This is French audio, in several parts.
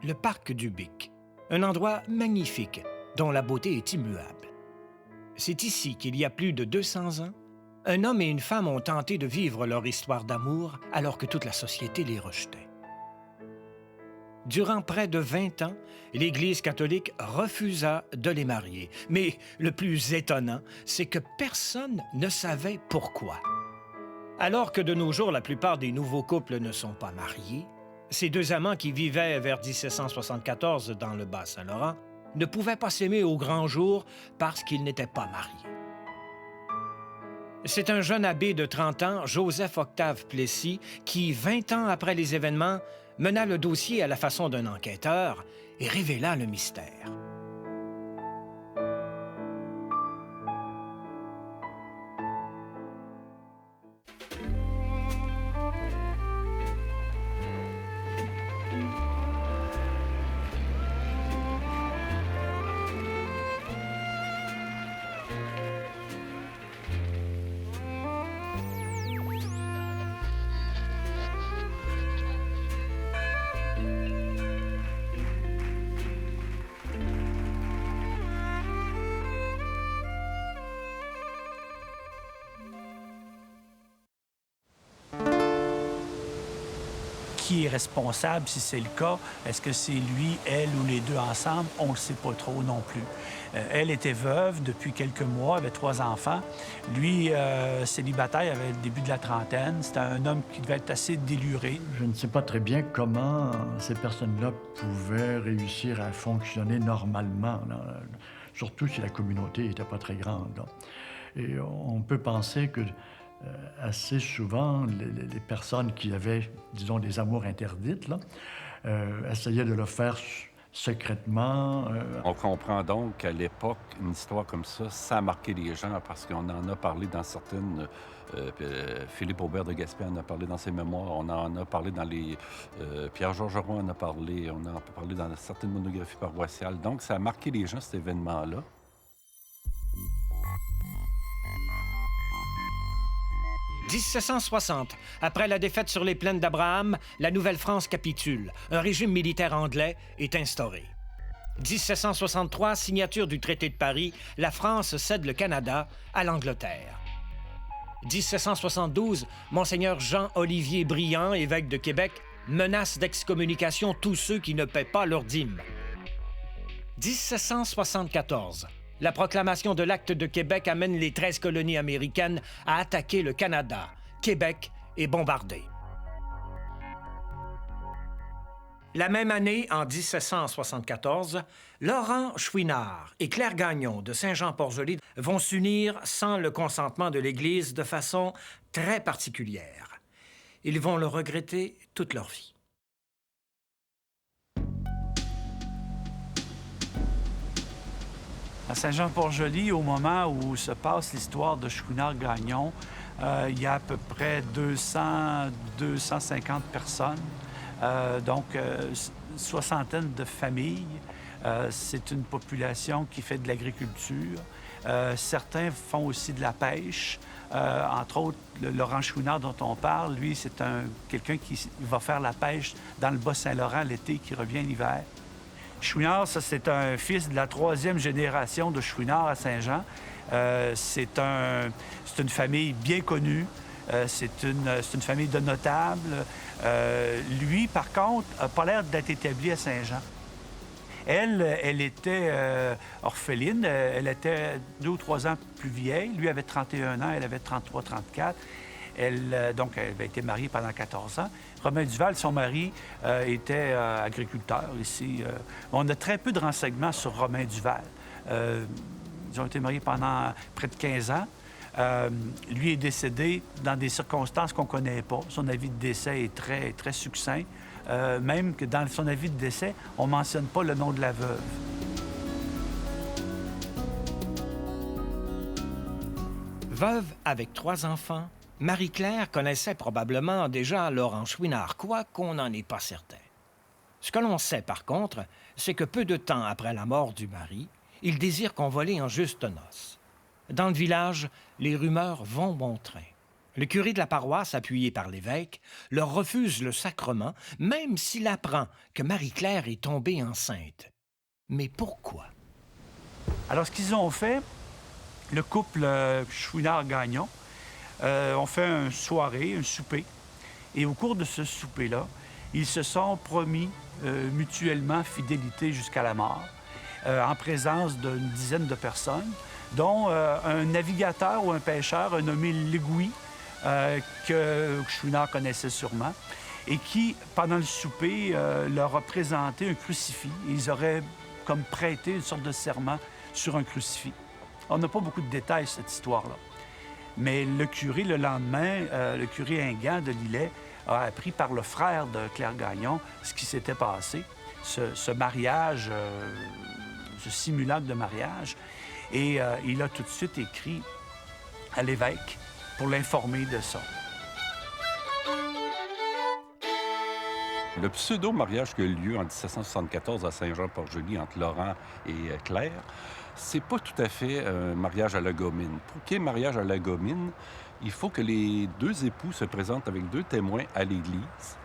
le parc du Bic, un endroit magnifique dont la beauté est immuable. C'est ici qu'il y a plus de 200 ans, un homme et une femme ont tenté de vivre leur histoire d'amour alors que toute la société les rejetait. Durant près de 20 ans, l'Église catholique refusa de les marier. Mais le plus étonnant, c'est que personne ne savait pourquoi. Alors que de nos jours, la plupart des nouveaux couples ne sont pas mariés, ces deux amants qui vivaient vers 1774 dans le Bas-Saint-Laurent ne pouvaient pas s'aimer au grand jour parce qu'ils n'étaient pas mariés. C'est un jeune abbé de 30 ans, Joseph-Octave Plessis, qui, 20 ans après les événements, mena le dossier à la façon d'un enquêteur et révéla le mystère. Qui est responsable si c'est le cas? Est-ce que c'est lui, elle ou les deux ensemble? On ne le sait pas trop non plus. Elle était veuve depuis quelques mois, avait 3 enfants. Lui, célibataire, avait le début de la trentaine. C'était un homme qui devait être assez déluré. Je ne sais pas très bien comment ces personnes-là pouvaient réussir à fonctionner normalement, là, surtout si la communauté n'était pas très grande, là. Et on peut penser que assez souvent, les personnes qui avaient, disons, des amours interdites, là, essayaient de le faire secrètement. On comprend donc qu'à l'époque, une histoire comme ça a marqué les gens parce qu'on en a parlé dans certaines... Philippe Aubert de Gaspé en a parlé dans ses mémoires, on en a parlé dans les... Pierre-Georges Roy en a parlé, on en a parlé dans certaines monographies paroissiales. Donc, ça a marqué les gens, cet événement-là. « 1760, après la défaite sur les plaines d'Abraham, la Nouvelle-France capitule. Un régime militaire anglais est instauré. 1763, signature du traité de Paris, la France cède le Canada à l'Angleterre. 1772, Monseigneur Jean-Olivier Briand, évêque de Québec, menace d'excommunication tous ceux qui ne paient pas leur dîme. 1774, la proclamation de l'Acte de Québec amène les 13 colonies américaines à attaquer le Canada. Québec est bombardé. La même année, en 1774, Laurent Chouinard et Claire Gagnon de Saint-Jean-Port-Joli vont s'unir sans le consentement de l'Église de façon très particulière. Ils vont le regretter toute leur vie. À Saint-Jean-Port-Joli, au moment où se passe l'histoire de Chouinard-Gagnon, il y a à peu près 250 personnes, donc une soixantaine de familles. C'est une population qui fait de l'agriculture. Certains font aussi de la pêche. Entre autres, Laurent Chouinard dont on parle, lui, c'est quelqu'un qui va faire la pêche dans le Bas-Saint-Laurent l'été, qui revient l'hiver. Chouinard, ça, c'est un fils de la 3e génération de Chouinard à Saint-Jean. C'est une famille bien connue. C'est une famille de notables. Lui, par contre, n'a pas l'air d'être établi à Saint-Jean. Elle était orpheline. Elle était 2 ou 3 ans plus vieille. Lui avait 31 ans, elle avait 33, 34. Donc, elle avait été mariée pendant 14 ans. Romain Duval, son mari, était agriculteur ici. On a très peu de renseignements sur Romain Duval. Ils ont été mariés pendant près de 15 ans. Lui est décédé dans des circonstances qu'on ne connaît pas. Son avis de décès est très, très succinct. Même que dans son avis de décès, on ne mentionne pas le nom de la veuve. Veuve avec 3 enfants, Marie-Claire connaissait probablement déjà Laurent Chouinard, quoi qu'on n'en est pas certain. Ce que l'on sait, par contre, c'est que peu de temps après la mort du mari, il désire convoler en juste noces. Dans le village, les rumeurs vont bon train. Le curé de la paroisse, appuyé par l'évêque, leur refuse le sacrement, même s'il apprend que Marie-Claire est tombée enceinte. Mais pourquoi? Alors, ce qu'ils ont fait, le couple Chouinard-Gagnon, ont fait une soirée, un souper. Et au cours de ce souper-là, ils se sont promis mutuellement fidélité jusqu'à la mort, en présence d'une dizaine de personnes, dont un navigateur ou un pêcheur, un nommé Legouis, que Chouinard connaissait sûrement, et qui, pendant le souper, leur a présenté un crucifix. Ils auraient comme prêté une sorte de serment sur un crucifix. On n'a pas beaucoup de détails sur cette histoire-là. Mais le curé, le lendemain, le curé Ingan de Lillet, a appris par le frère de Claire Gagnon ce qui s'était passé, ce mariage, ce simulacre de mariage. Et il a tout de suite écrit à l'évêque pour l'informer de ça. Le pseudo-mariage qui a eu lieu en 1774 à Saint-Jean-Port-Joli entre Laurent et Claire, c'est pas tout à fait un mariage à la gomine. Pour qu'il y ait mariage à la gomine, il faut que les deux époux se présentent avec deux témoins à l'Église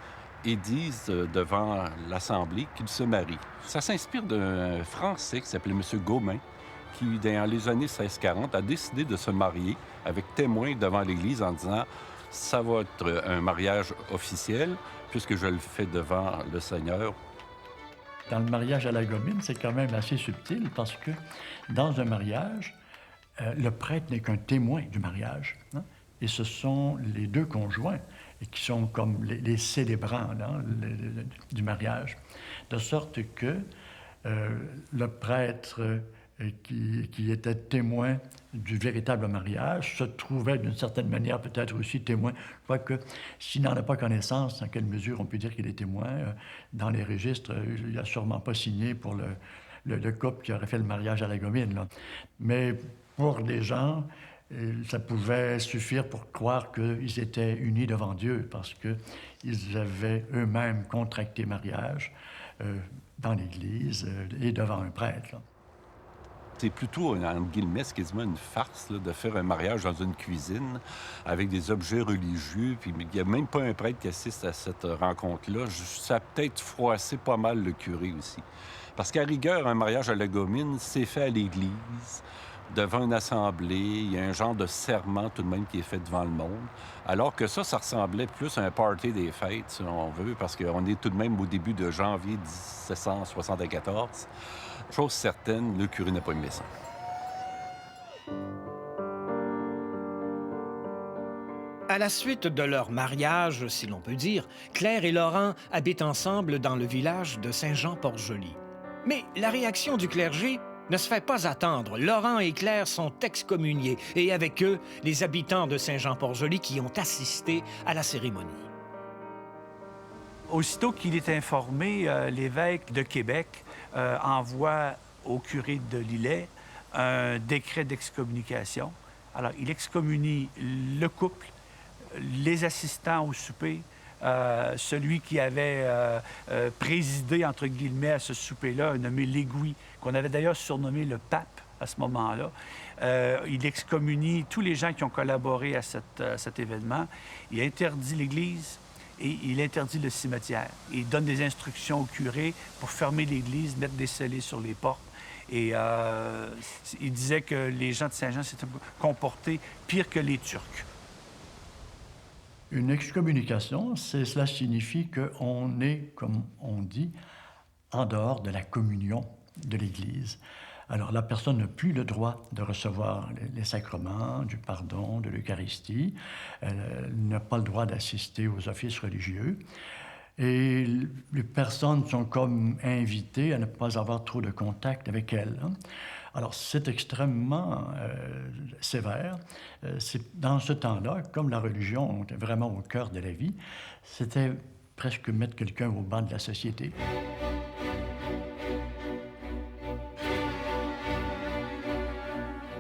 et disent devant l'Assemblée qu'ils se marient. Ça s'inspire d'un Français qui s'appelait M. Gaumin, qui, dans les années 1640, a décidé de se marier avec témoins devant l'Église en disant « ça va être un mariage officiel, puisque je le fais devant le Seigneur. » Dans le mariage à la gomine, c'est quand même assez subtil parce que dans un mariage, le prêtre n'est qu'un témoin du mariage. Hein? Et ce sont les deux conjoints qui sont comme les célébrants du mariage. De sorte que le prêtre qui était témoin du véritable mariage se trouvait d'une certaine manière peut-être aussi témoin, quoique s'il n'en a pas connaissance, dans quelle mesure on peut dire qu'il est témoin, dans les registres, il n'a sûrement pas signé pour le couple qui aurait fait le mariage à la gomine. Là. Mais pour les gens, ça pouvait suffire pour croire qu'ils étaient unis devant Dieu parce qu'ils avaient eux-mêmes contracté mariage dans l'Église et devant un prêtre. Là. C'est plutôt, entre guillemets, c'est quasiment une farce là, de faire un mariage dans une cuisine avec des objets religieux, puis il n'y a même pas un prêtre qui assiste à cette rencontre-là. Ça a peut-être froissé pas mal le curé aussi. Parce qu'à rigueur, un mariage à la gomine, c'est fait à l'Église, devant une assemblée, il y a un genre de serment tout de même qui est fait devant le monde. Alors que ça ressemblait plus à un party des fêtes, si on veut, parce qu'on est tout de même au début de janvier 1774. Chose certaine, le curé n'a pas aimé ça. À la suite de leur mariage, si l'on peut dire, Claire et Laurent habitent ensemble dans le village de Saint-Jean-Port-Joli. Mais la réaction du clergé ne se fait pas attendre. Laurent et Claire sont excommuniés et avec eux, les habitants de Saint-Jean-Port-Joli qui ont assisté à la cérémonie. Aussitôt qu'il est informé, l'évêque de Québec envoie au curé de Lillet un décret d'excommunication. Alors, il excommunie le couple, les assistants au souper, celui qui avait présidé, entre guillemets, à ce souper-là, nommé Legouis, qu'on avait d'ailleurs surnommé le pape à ce moment-là. Il excommunie tous les gens qui ont collaboré à cet événement. Il interdit l'Église et il interdit le cimetière. Il donne des instructions au curé pour fermer l'Église, mettre des scellés sur les portes. Et il disait que les gens de Saint-Jean s'étaient comportés pire que les Turcs. Une excommunication, cela signifie qu'on est, comme on dit, en dehors de la communion de l'Église. Alors, la personne n'a plus le droit de recevoir les sacrements, du pardon, de l'Eucharistie. Elle n'a pas le droit d'assister aux offices religieux. Et les personnes sont comme invitées à ne pas avoir trop de contact avec elles. Hein. Alors, c'est extrêmement sévère. Dans ce temps-là, comme la religion était vraiment au cœur de la vie, c'était presque mettre quelqu'un au banc de la société.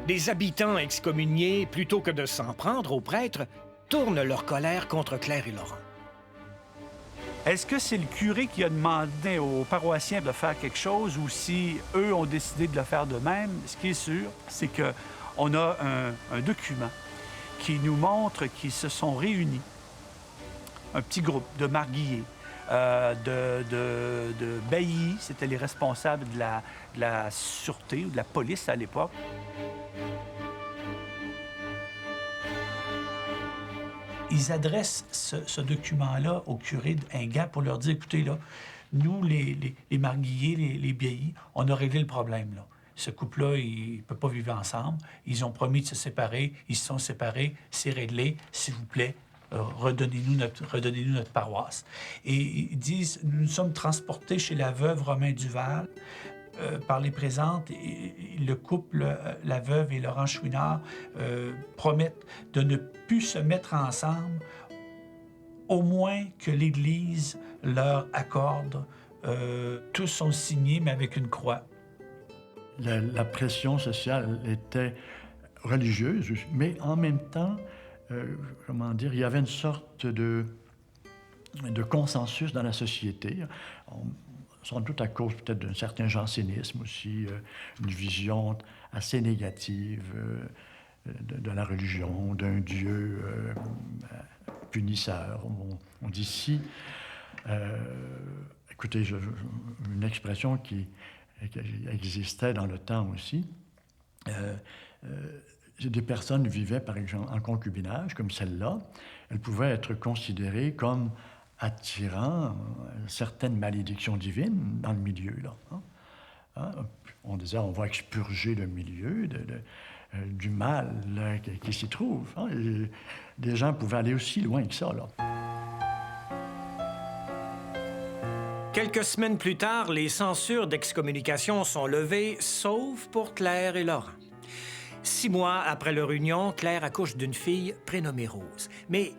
Les habitants excommuniés, plutôt que de s'en prendre aux prêtres, tournent leur colère contre Claire et Laurent. Est-ce que c'est le curé qui a demandé aux paroissiens de faire quelque chose ou si eux ont décidé de le faire d'eux-mêmes? Ce qui est sûr, c'est qu'on a un document qui nous montre qu'ils se sont réunis, un petit groupe de marguilliers, de baillis, c'était les responsables de la sûreté ou de la police à l'époque. Ils adressent ce document-là au curé d'Enghien pour leur dire, écoutez, là, nous, les marguilliers, les baillis, on a réglé le problème, là. Ce couple-là, il ne peut pas vivre ensemble. Ils ont promis de se séparer. Ils se sont séparés. C'est réglé. S'il vous plaît, redonnez-nous notre paroisse. Et ils disent, nous nous sommes transportés chez la veuve Romain Duval par les présentes. Et le couple, la veuve et Laurent Chouinard, promettent de ne plus se mettre ensemble, au moins que l'Église leur accorde. Tous sont signés, mais avec une croix. La pression sociale était religieuse, mais en même temps, comment dire, il y avait une sorte de consensus dans la société, sans doute à cause peut-être d'un certain jansénisme aussi, une vision assez négative de la religion, d'un Dieu punisseur. On dit si. Écoutez, une expression qui existait dans le temps aussi. Des personnes vivaient, par exemple, en concubinage, comme celle-là. Elles pouvaient être considérées comme attirant certaines malédictions divines dans le milieu, là. Hein? On disait, on va expurger le milieu du mal là, qui s'y trouve. Hein? Et des gens pouvaient aller aussi loin que ça, là. Quelques semaines plus tard, les censures d'excommunication sont levées, sauf pour Claire et Laurent. 6 mois après leur union, Claire accouche d'une fille prénommée Rose. Mais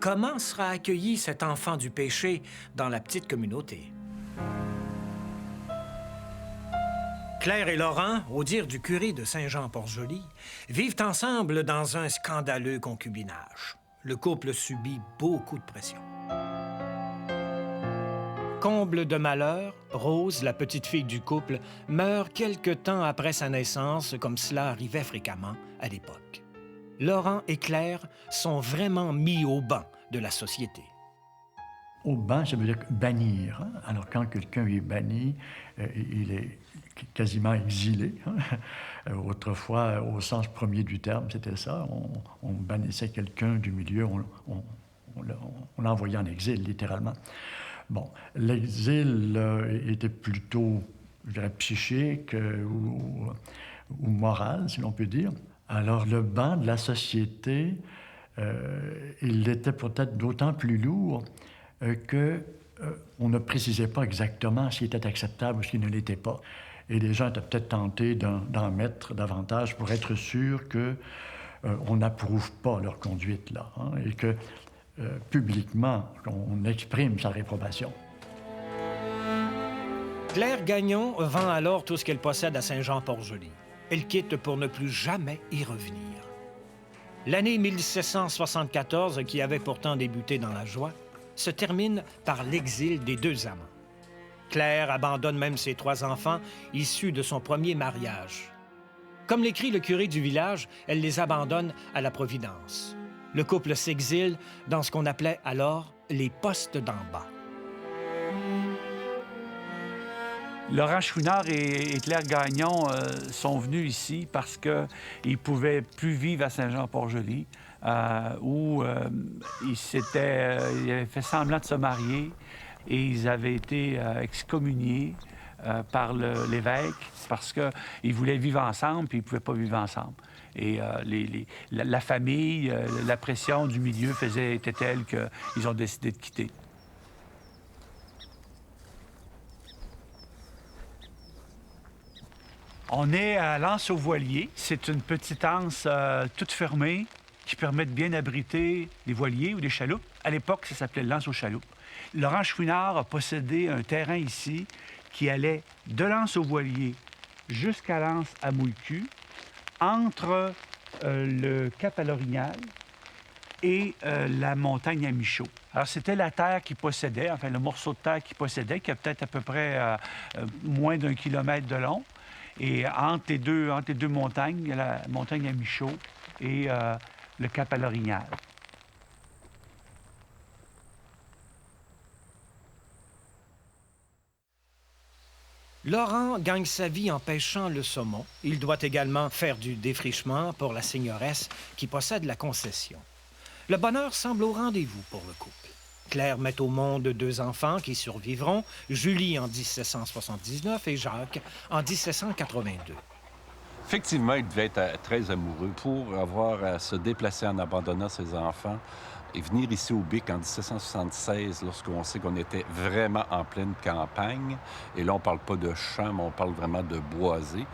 comment sera accueilli cet enfant du péché dans la petite communauté? Claire et Laurent, au dire du curé de Saint-Jean-Port-Joli, vivent ensemble dans un scandaleux concubinage. Le couple subit beaucoup de pression. Comble de malheur, Rose, la petite fille du couple, meurt quelque temps après sa naissance, comme cela arrivait fréquemment à l'époque. Laurent et Claire sont vraiment mis au banc de la société. Au banc, ça veut dire bannir. Hein? Alors, quand quelqu'un est banni, il est quasiment exilé. Hein? Autrefois, au sens premier du terme, c'était ça. On bannissait quelqu'un du milieu, on l'envoyait en exil, littéralement. Bon, l'exil était plutôt, je dirais, psychique ou moral, si l'on peut dire. Alors, le banc de la société, il était peut-être d'autant plus lourd qu'on ne précisait pas exactement ce qui était acceptable ou ce qui ne l'était pas. Et les gens étaient peut-être tentés d'en mettre davantage pour être sûrs qu'on n'approuve pas leur conduite, là, hein, et que publiquement, qu'on exprime sa réprobation. Claire Gagnon vend alors tout ce qu'elle possède à Saint-Jean-Port-Joli. Elle quitte pour ne plus jamais y revenir. L'année 1774, qui avait pourtant débuté dans la joie, se termine par l'exil des 2 amants. Claire abandonne même ses 3 enfants issus de son premier mariage. Comme l'écrit le curé du village, elle les abandonne à la Providence. Le couple s'exile dans ce qu'on appelait alors les postes d'en bas. Laurent Chouinard et Claire Gagnon sont venus ici parce qu'ils ne pouvaient plus vivre à Saint-Jean-Port-Joli, où ils avaient fait semblant de se marier et ils avaient été excommuniés par l'évêque parce qu'ils voulaient vivre ensemble puis ils ne pouvaient pas vivre ensemble. Et la famille, la pression du milieu était telle qu'ils ont décidé de quitter. On est à l'Anse-aux-Voiliers. C'est une petite anse toute fermée qui permet de bien abriter les voiliers ou les chaloupes. À l'époque, ça s'appelait l'Anse-aux-chaloupes. Laurent Chouinard a possédé un terrain ici qui allait de l'Anse-aux-Voiliers jusqu'à l'Anse à Mouillecu, entre le Cap à l'Orignal et la montagne à Michaud. Alors, c'était la terre qu'il possédait, enfin, le morceau de terre qu'il possédait, qui a peut-être à peu près moins d'1 kilomètre de long. Et entre les deux montagnes, il y a la montagne à Michaud et le cap à l'Orignal. Laurent gagne sa vie en pêchant le saumon. Il doit également faire du défrichement pour la seigneuresse qui possède la concession. Le bonheur semble au rendez-vous pour le couple. Claire met au monde 2 enfants qui survivront, Julie en 1779 et Jacques en 1782. Effectivement, il devait être très amoureux pour avoir à se déplacer en abandonnant ses enfants et venir ici au Bic en 1776, lorsqu'on sait qu'on était vraiment en pleine campagne. Et là, on ne parle pas de champs, mais on parle vraiment de boisés.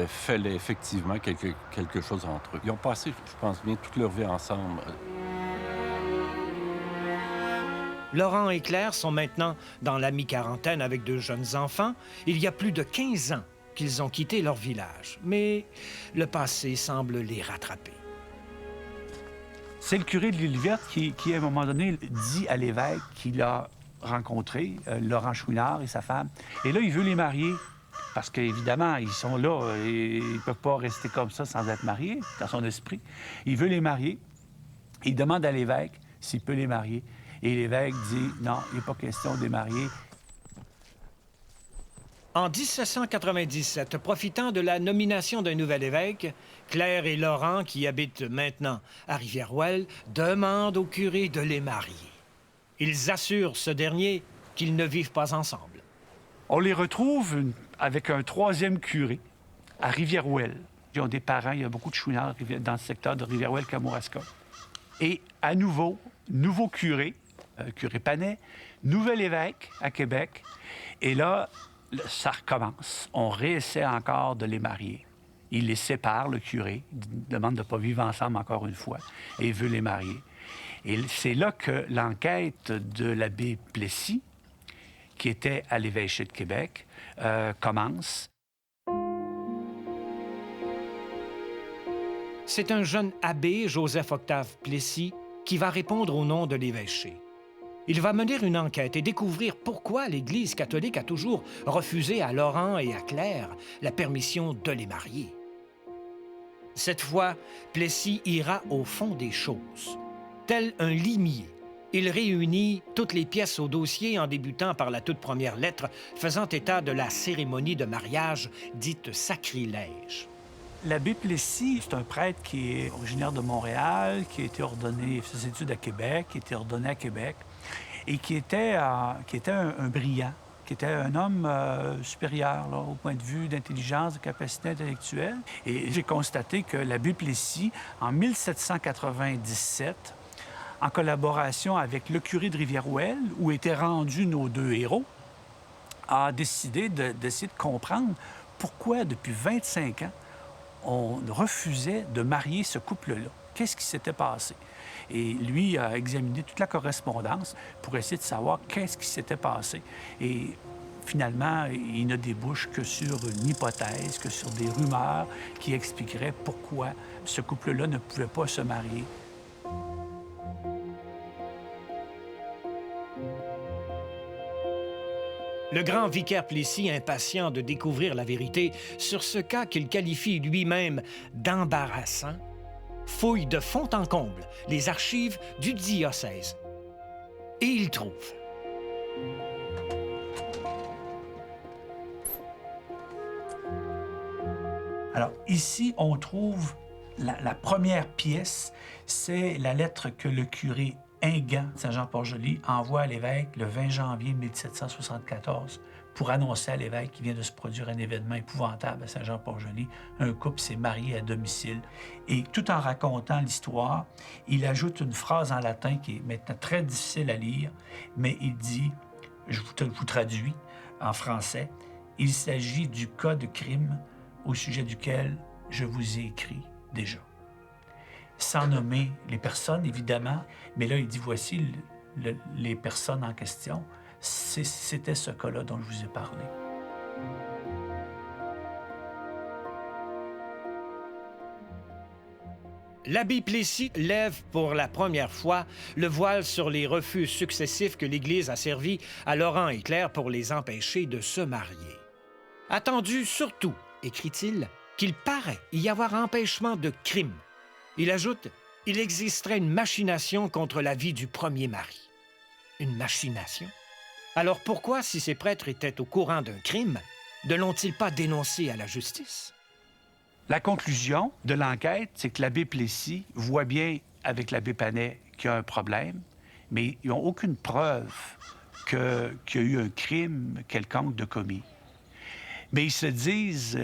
Fallait effectivement quelque chose entre eux. Ils ont passé, je pense bien, toute leur vie ensemble. Laurent et Claire sont maintenant dans la mi-quarantaine avec 2 jeunes enfants. Il y a plus de 15 ans qu'ils ont quitté leur village. Mais le passé semble les rattraper. C'est le curé de l'Île Verte qui, à un moment donné, dit à l'évêque qu'il a rencontré Laurent Chouinard et sa femme. Et là, il veut les marier. Parce qu'évidemment, ils sont là et ils ne peuvent pas rester comme ça sans être mariés, dans son esprit. Il veut les marier. Il demande à l'évêque s'il peut les marier. Et l'évêque dit non, il n'est pas question de les marier. En 1797, profitant de la nomination d'un nouvel évêque, Claire et Laurent, qui habitent maintenant à Rivière-Ouelle, demandent au curé de les marier. Ils assurent ce dernier qu'ils ne vivent pas ensemble. On les retrouve avec un 3e curé à Rivière-Ouelle. Ils ont des parents, il y a beaucoup de chouinards dans le secteur de Rivière-Ouelle-Kamouraska. Et à nouveau curé, curé Panet, nouvel évêque à Québec. Et là, ça recommence. On réessaie encore de les marier. Il les sépare, le curé, demande de ne pas vivre ensemble encore une fois, et il veut les marier. Et c'est là que l'enquête de l'abbé Plessis, qui était à l'évêché de Québec, commence. C'est un jeune abbé, Joseph-Octave Plessis, qui va répondre au nom de l'évêché. Il va mener une enquête et découvrir pourquoi l'Église catholique a toujours refusé à Laurent et à Claire la permission de les marier. Cette fois, Plessis ira au fond des choses. Tel un limier, il réunit toutes les pièces au dossier en débutant par la toute première lettre faisant état de la cérémonie de mariage dite sacrilège. L'abbé Plessis, c'est un prêtre qui est originaire de Montréal, qui a été ordonné, fait ses études à Québec, qui a été ordonné à Québec, et qui était un brillant, qui était un homme supérieur là, au point de vue d'intelligence, de capacité intellectuelle. Et j'ai constaté que l'abbé Plessis, en 1797, en collaboration avec le curé de Rivière-Ouelle, où étaient rendus nos 2 héros, a décidé d'essayer de comprendre pourquoi, depuis 25 ans, on refusait de marier ce couple-là. Qu'est-ce qui s'était passé? Et lui a examiné toute la correspondance pour essayer de savoir qu'est-ce qui s'était passé. Et finalement, il ne débouche que sur une hypothèse, que sur des rumeurs qui expliqueraient pourquoi ce couple-là ne pouvait pas se marier. Le grand vicaire Plessis, impatient de découvrir la vérité sur ce cas qu'il qualifie lui-même d'embarrassant, fouille de fond en comble les archives du diocèse. Et il trouve. Alors, ici, on trouve la première pièce, c'est la lettre que le curé Ingan de Saint-Jean-Port-Joli envoie à l'évêque le 20 janvier 1774 pour annoncer à l'évêque qu'il vient de se produire un événement épouvantable à Saint-Jean-Port-Joli. Un couple s'est marié à domicile. Et tout en racontant l'histoire, il ajoute une phrase en latin qui est maintenant très difficile à lire, mais il dit, je vous traduis en français, « Il s'agit du cas de crime au sujet duquel je vous ai écrit déjà. » Sans nommer les personnes, évidemment, mais là, il dit, voici les personnes en question. C'était ce cas-là dont je vous ai parlé. L'abbé Plessis lève pour la première fois le voile sur les refus successifs que l'Église a servi à Laurent et Claire pour les empêcher de se marier. Attendu surtout, écrit-il, qu'il paraît y avoir empêchement de crime. Il ajoute il existerait une machination contre la vie du premier mari. Une machination? Alors pourquoi, si ces prêtres étaient au courant d'un crime, ne l'ont-ils pas dénoncé à la justice? La conclusion de l'enquête, c'est que l'abbé Plessis voit bien avec l'abbé Panet qu'il y a un problème, mais ils n'ont aucune preuve qu'il y a eu un crime quelconque de commis. Mais ils se disent,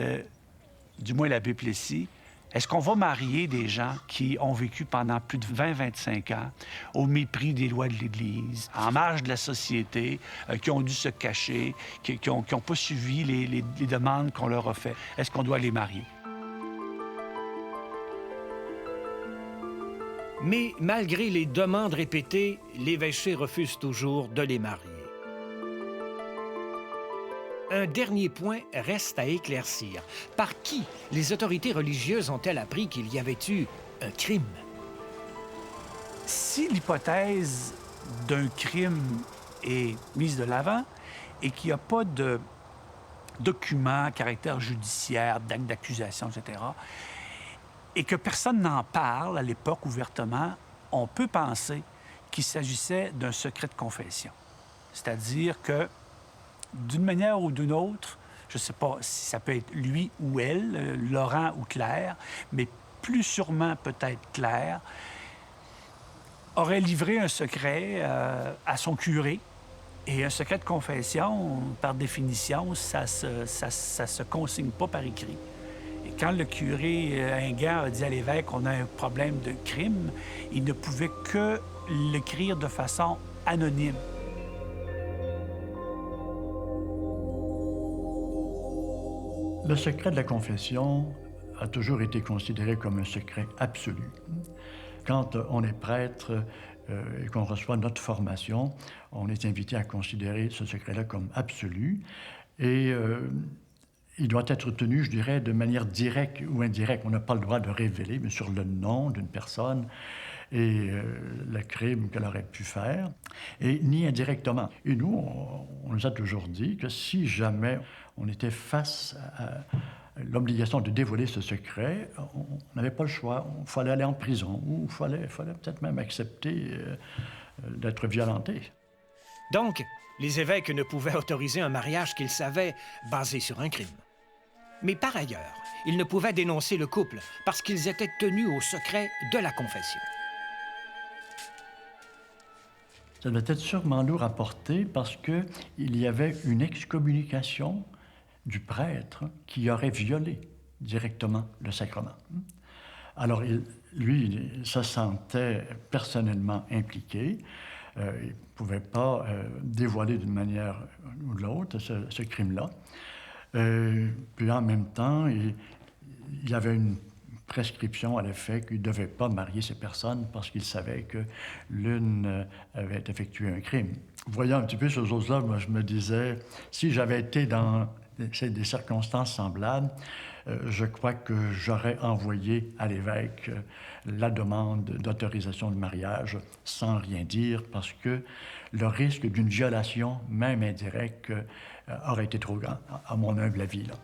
du moins l'abbé Plessis, est-ce qu'on va marier des gens qui ont vécu pendant plus de 20-25 ans au mépris des lois de l'Église, en marge de la société, qui ont dû se cacher, qui n'ont pas suivi les demandes qu'on leur a faites? Est-ce qu'on doit les marier? Mais malgré les demandes répétées, l'évêché refuse toujours de les marier. Un dernier point reste à éclaircir. Par qui les autorités religieuses ont-elles appris qu'il y avait eu un crime? Si l'hypothèse d'un crime est mise de l'avant et qu'il n'y a pas de documents, caractère judiciaire, d'acte d'accusation, etc., et que personne n'en parle à l'époque ouvertement, on peut penser qu'il s'agissait d'un secret de confession. C'est-à-dire que, d'une manière ou d'une autre, je ne sais pas si ça peut être lui ou elle, Laurent ou Claire, mais plus sûrement peut-être Claire, aurait livré un secret à son curé. Et un secret de confession, par définition, ça se consigne pas par écrit. Et quand le curé Inguin a dit à l'évêque qu'on a un problème de crime, il ne pouvait que l'écrire de façon anonyme. Le secret de la confession a toujours été considéré comme un secret absolu. Quand on est prêtre et qu'on reçoit notre formation, on est invité à considérer ce secret-là comme absolu. Et il doit être tenu, je dirais, de manière directe ou indirecte. On n'a pas le droit de révéler, mais sur le nom d'une personne et le crime qu'elle aurait pu faire, et ni indirectement. Et nous, on nous a toujours dit que si jamais on était face à l'obligation de dévoiler ce secret, on n'avait pas le choix. Il fallait aller en prison ou il fallait peut-être même accepter d'être violenté. Donc, les évêques ne pouvaient autoriser un mariage qu'ils savaient basé sur un crime. Mais par ailleurs, ils ne pouvaient dénoncer le couple parce qu'ils étaient tenus au secret de la confession. Ça doit être sûrement lourd à porter parce qu'il y avait une excommunication du prêtre qui aurait violé directement le sacrement. Alors, lui, il se sentait personnellement impliqué. Il ne pouvait pas dévoiler d'une manière ou de l'autre ce crime-là. Puis en même temps, il y avait une prescription à l'effet qu'il ne devait pas marier ces personnes parce qu'il savait que l'une avait effectué un crime. Voyant un petit peu ces choses-là, moi, je me disais, si j'avais été dans des circonstances semblables, je crois que j'aurais envoyé à l'évêque la demande d'autorisation de mariage sans rien dire parce que le risque d'une violation, même indirecte, aurait été trop grand, à mon humble avis, là.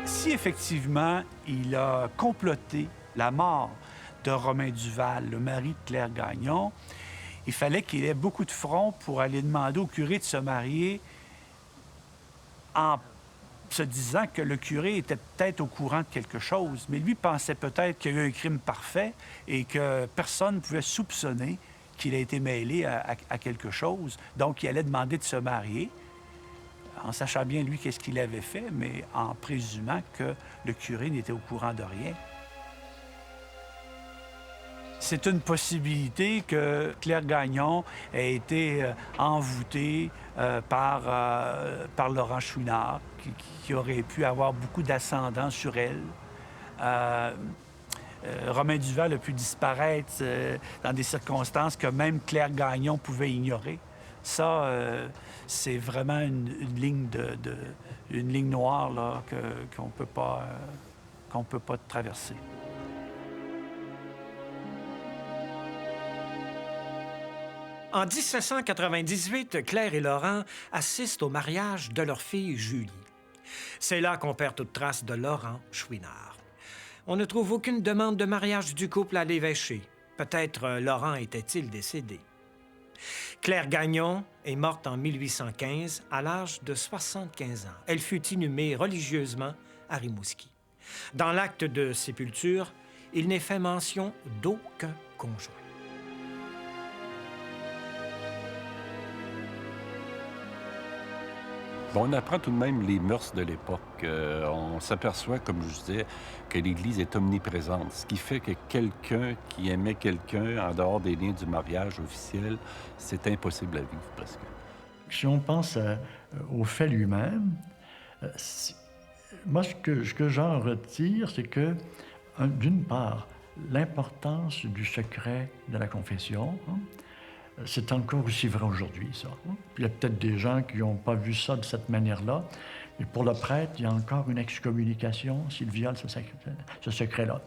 Si effectivement il a comploté la mort de Romain Duval, le mari de Claire Gagnon, il fallait qu'il ait beaucoup de front pour aller demander au curé de se marier en se disant que le curé était peut-être au courant de quelque chose. Mais lui pensait peut-être qu'il y a eu un crime parfait et que personne ne pouvait soupçonner qu'il a été mêlé à quelque chose. Donc, il allait demander de se marier, en sachant bien, lui, qu'est-ce qu'il avait fait, mais en présumant que le curé n'était au courant de rien. C'est une possibilité que Claire Gagnon ait été envoûtée par Laurent Chouinard, qui aurait pu avoir beaucoup d'ascendant sur elle. Romain Duval a pu disparaître dans des circonstances que même Claire Gagnon pouvait ignorer. Ça, c'est vraiment une ligne noire là, qu'on ne peut pas traverser. En 1798, Claire et Laurent assistent au mariage de leur fille Julie. C'est là qu'on perd toute trace de Laurent Chouinard. On ne trouve aucune demande de mariage du couple à l'évêché. Peut-être Laurent était-il décédé. Claire Gagnon est morte en 1815 à l'âge de 75 ans. Elle fut inhumée religieusement à Rimouski. Dans l'acte de sépulture, il n'est fait mention d'aucun conjoint. Bon, on apprend tout de même les mœurs de l'époque. On s'aperçoit, comme je disais, que l'Église est omniprésente, ce qui fait que quelqu'un qui aimait quelqu'un en dehors des liens du mariage officiel, c'est impossible à vivre presque. Si on pense au fait lui-même, moi, ce que j'en retire, c'est que, d'une part, l'importance du secret de la confession, hein, c'est encore aussi vrai aujourd'hui, ça. Il y a peut-être des gens qui n'ont pas vu ça de cette manière-là, mais pour le prêtre, il y a encore une excommunication s'il viole ce secret-là.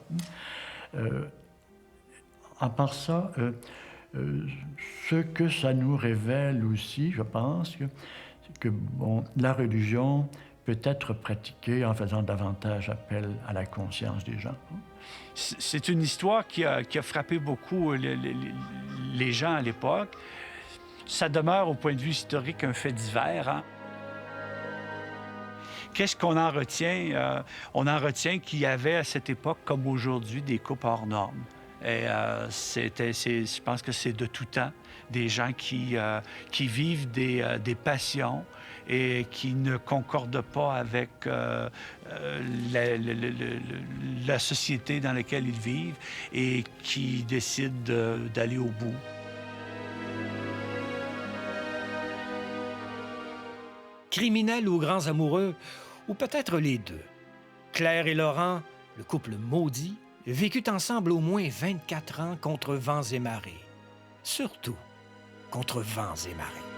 À part ça, ce que ça nous révèle aussi, je pense, que bon, la religion peut être pratiquée en faisant davantage appel à la conscience des gens. C'est une histoire qui a frappé beaucoup les gens à l'époque. Ça demeure, au point de vue historique, un fait divers. Hein? Qu'est-ce qu'on en retient? On en retient qu'il y avait à cette époque, comme aujourd'hui, des couples hors normes. Et je pense que c'est de tout temps des gens qui vivent des passions et qui ne concordent pas avec la société dans laquelle ils vivent et qui décident d'aller au bout. Criminels ou grands amoureux, ou peut-être les deux. Claire et Laurent, le couple maudit, vécut ensemble au moins 24 ans contre vents et marées. Surtout contre vents et marées.